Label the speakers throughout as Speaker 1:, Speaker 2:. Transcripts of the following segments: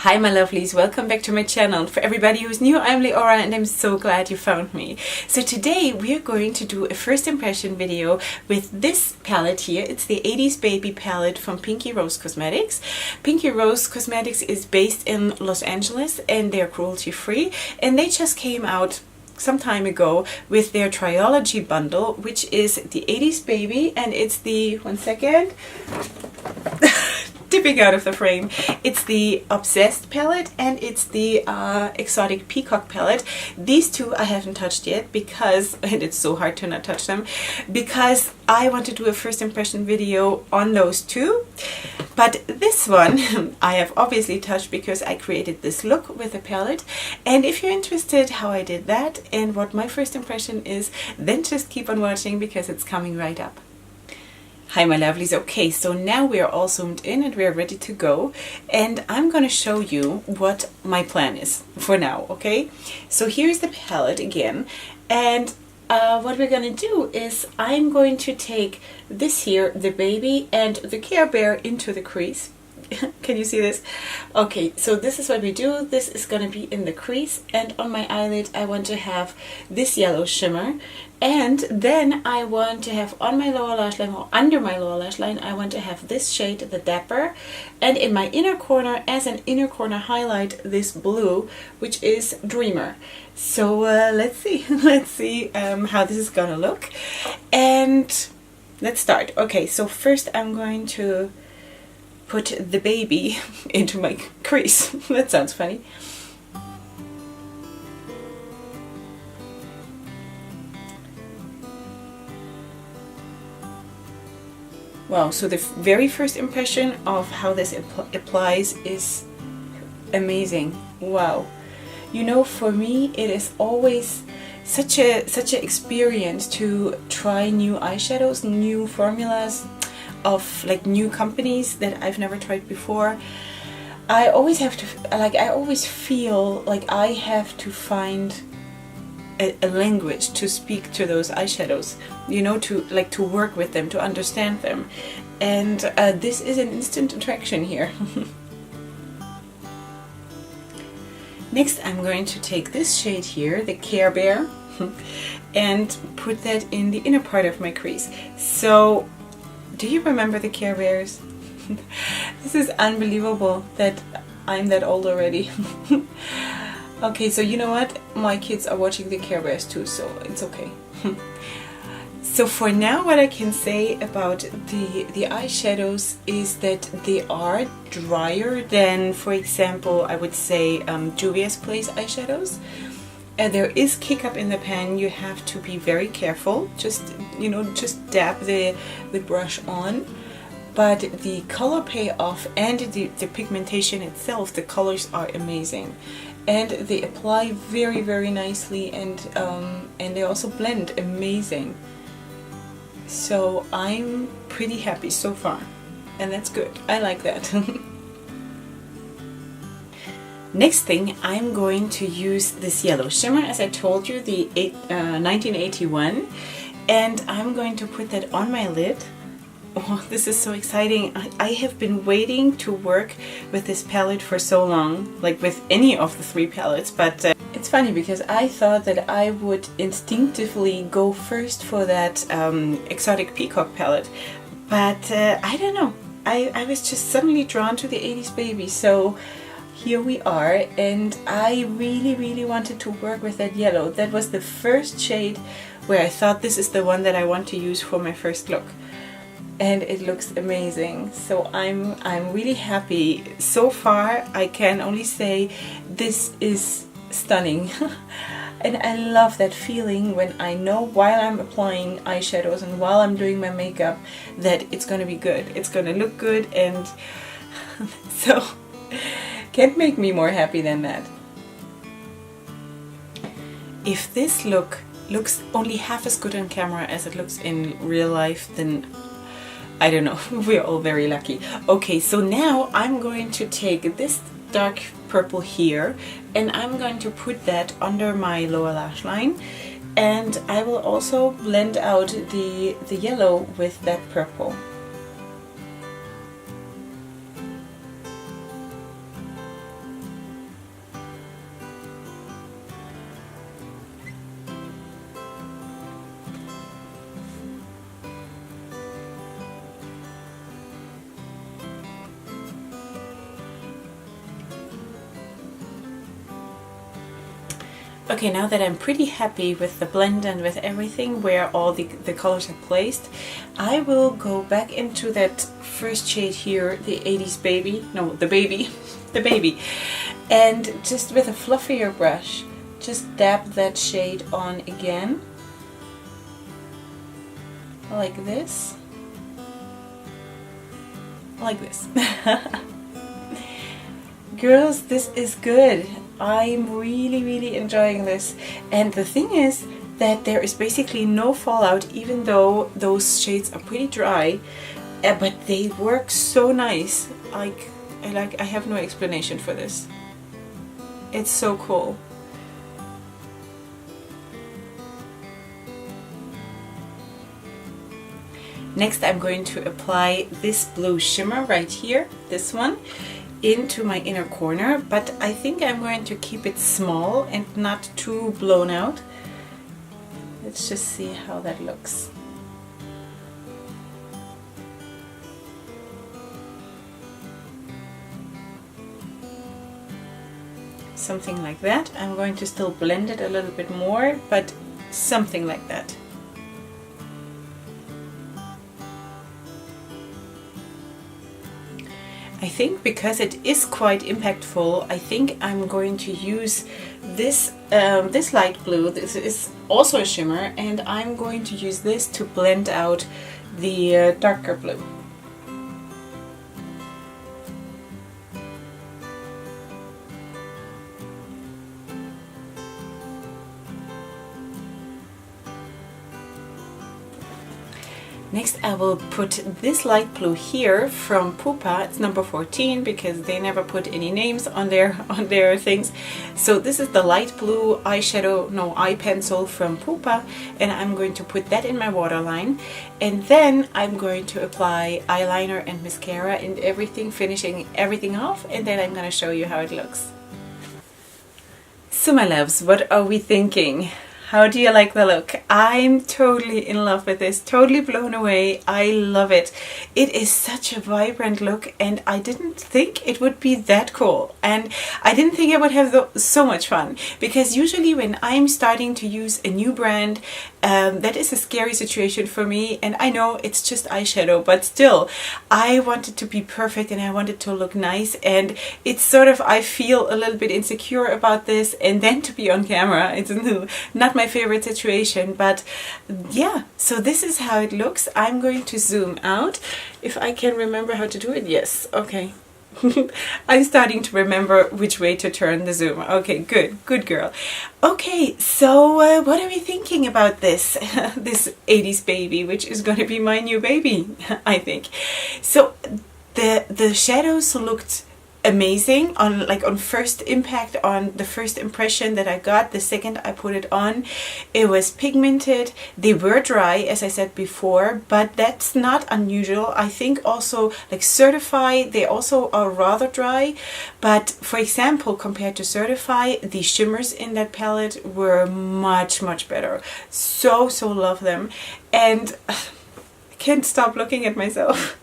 Speaker 1: Hi my lovelies, welcome back to my channel. For everybody who's new, I'm Leorah and I'm so glad you found me. So today we are going to do a first impression video with this palette here. It's the 80s Baby palette from Pinky Rose Cosmetics. Pinky Rose Cosmetics is based in Los Angeles and they're cruelty free, and they just came out some time ago with their Trilogy bundle, which is the 80s Baby, and it's the, one second, dipping out of the frame. It's the Obsessed palette and it's the Exotic Peacock palette. These two I haven't touched yet because, and it's so hard to not touch them, because I want to do a first impression video on those two. But this one I have obviously touched because I created this look with the palette. And if you're interested how I did that and what my first impression is, then just keep on watching because it's coming right up. Hi my lovelies. Okay, so now we are all zoomed in and we are ready to go, and I'm going to show you what my plan is for now. Okay, so here's the palette again, and what we're going to do is I'm going to take this here, the baby and the Care Bear, into the crease. Can you see this? Okay, so this is what we do. This is going to be in the crease, and on my eyelid I want to have this yellow shimmer, and then I want to have on my lower lash line, or under my lower lash line, I want to have this shade, the Dapper, and in my inner corner, as an inner corner highlight, this blue, which is Dreamer. So let's see how this is gonna look, and let's start. Okay, so first I'm going to put the baby into my crease. That sounds funny. Wow, so the very first impression of how this applies is amazing. Wow. You know, for me it is always such an experience to try new eyeshadows, new formulas of like new companies that I've never tried before. I always have to, like, I always feel like I have to find a language to speak to those eyeshadows, you know, to work with them, to understand them, and this is an instant attraction here. Next I'm going to take this shade here, the Care Bear, and put that in the inner part of my crease. So do you remember the Care Bears? This is unbelievable that I'm that old already. Okay, so you know what? My kids are watching the Care Bears too, so it's okay. So for now, what I can say about the eyeshadows is that they are drier than, for example, I would say Juvia's Place eyeshadows. There is kick up in the pen. You have to be very careful. Just, you know, just dab the brush on. But the color payoff and the pigmentation itself, the colors are amazing, and they apply very, very nicely, and they also blend amazing. So I'm pretty happy so far, and that's good. I like that. Next thing, I'm going to use this yellow shimmer, as I told you, the 1981, and I'm going to put that on my lid. Oh, this is so exciting. I have been waiting to work with this palette for so long, like with any of the three palettes, but it's funny because I thought that I would instinctively go first for that Exotic Peacock palette, but I don't know. I was just suddenly drawn to the 80s Baby, so here we are, and I really, really wanted to work with that yellow. That was the first shade where I thought this is the one that I want to use for my first look. And it looks amazing, so I'm really happy. So far I can only say this is stunning. And I love that feeling when I know while I'm applying eyeshadows and while I'm doing my makeup that it's gonna be good, it's gonna look good, and so can't make me more happy than that. If this look looks only half as good on camera as it looks in real life, then I don't know, we're all very lucky. Okay, so now I'm going to take this dark purple here and I'm going to put that under my lower lash line, and I will also blend out the yellow with that purple. Okay, now that I'm pretty happy with the blend and with everything, where all the colors are placed, I will go back into that first shade here, the 80s baby, no, the baby, the baby, and just with a fluffier brush, just dab that shade on again, like this, like this. Girls, this is good. I'm really enjoying this, and the thing is that there is basically no fallout, even though those shades are pretty dry, but they work so nice. I have no explanation for this. It's so cool. Next, I'm going to apply this blue shimmer right here, this one, into my inner corner, but I think I'm going to keep it small and not too blown out. Let's just see how that looks. Something like that. I'm going to still blend it a little bit more, but something like that. I think because it is quite impactful, I think I'm going to use this this light blue. This is also a shimmer, and I'm going to use this to blend out the darker blue. Next, I will put this light blue here from Pupa. It's number 14 because they never put any names on their things. So this is the light blue eyeshadow, no, eye pencil from Pupa, and I'm going to put that in my waterline. And then I'm going to apply eyeliner and mascara and everything, finishing everything off, and then I'm going to show you how it looks. So my loves, what are we thinking? How do you like the look? I'm totally in love with this, totally blown away. I love it. It is such a vibrant look, and I didn't think it would be that cool. And I didn't think I would have so much fun, because usually when I'm starting to use a new brand, that is a scary situation for me. And I know it's just eyeshadow, but still, I want it to be perfect and I want it to look nice. And it's sort of, I feel a little bit insecure about this, and then to be on camera, it's not my favorite situation, but yeah, so this is how it looks. I'm going to zoom out if I can remember how to do it. Yes, okay. I'm starting to remember which way to turn the zoom. Okay, good girl. Okay, so what are we thinking about this this 80s baby, which is going to be my new baby, I think. So the shadows looked amazing on first impact, on the first impression that I got. The second I put it on, it was pigmented. They were dry, as I said before, but that's not unusual. I think also, like Certify, they also are rather dry, but for example, compared to Certify, the shimmers in that palette were much better. So love them, and I can't stop looking at myself.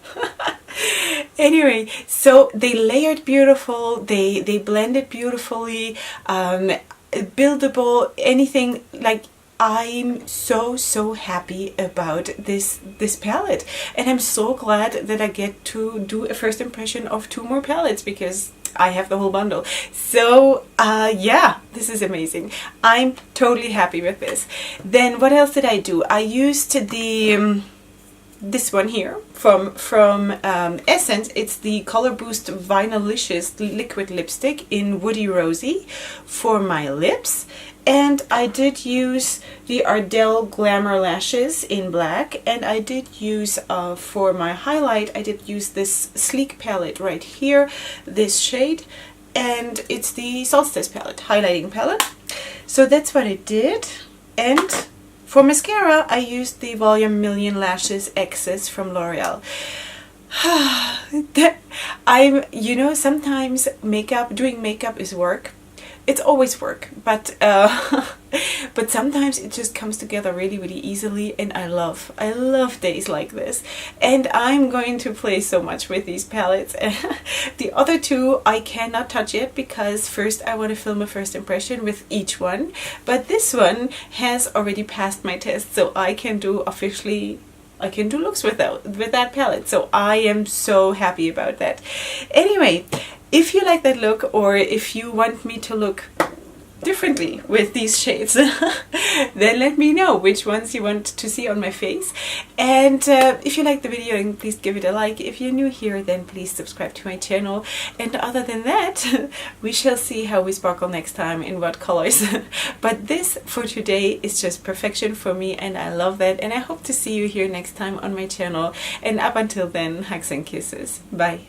Speaker 1: Anyway, so they layered beautiful, they blended beautifully, buildable, anything. Like, I'm so happy about this palette, and I'm so glad that I get to do a first impression of 2 more palettes, because I have the whole bundle. So yeah, this is amazing. I'm totally happy with this. Then what else did I do? I used the this one here from Essence. It's the Color Boost Vinylicious liquid lipstick in Woody Rosy for my lips, and I did use the Ardell Glamour lashes in black, and I did use for my highlight, I did use this Sleek palette right here, this shade, and it's the Solstice palette, highlighting palette. So that's what I did. And for mascara, I used the Volume Million Lashes Excess from L'Oreal. You know, sometimes doing makeup is work. it's always work, but but sometimes it just comes together really, really easily, and I love days like this. And I'm going to play so much with these palettes. The other two I cannot touch yet because first I want to film a first impression with each one, but this one has already passed my test, so I can do looks with that palette. So I am so happy about that. Anyway, if you like that look, or if you want me to look differently with these shades, then let me know which ones you want to see on my face. And if you like the video, then please give it a like. If you're new here, then please subscribe to my channel. And other than that, we shall see how we sparkle next time, in what colors. But this for today is just perfection for me, and I love that, and I hope to see you here next time on my channel. And up until then, hugs and kisses. Bye.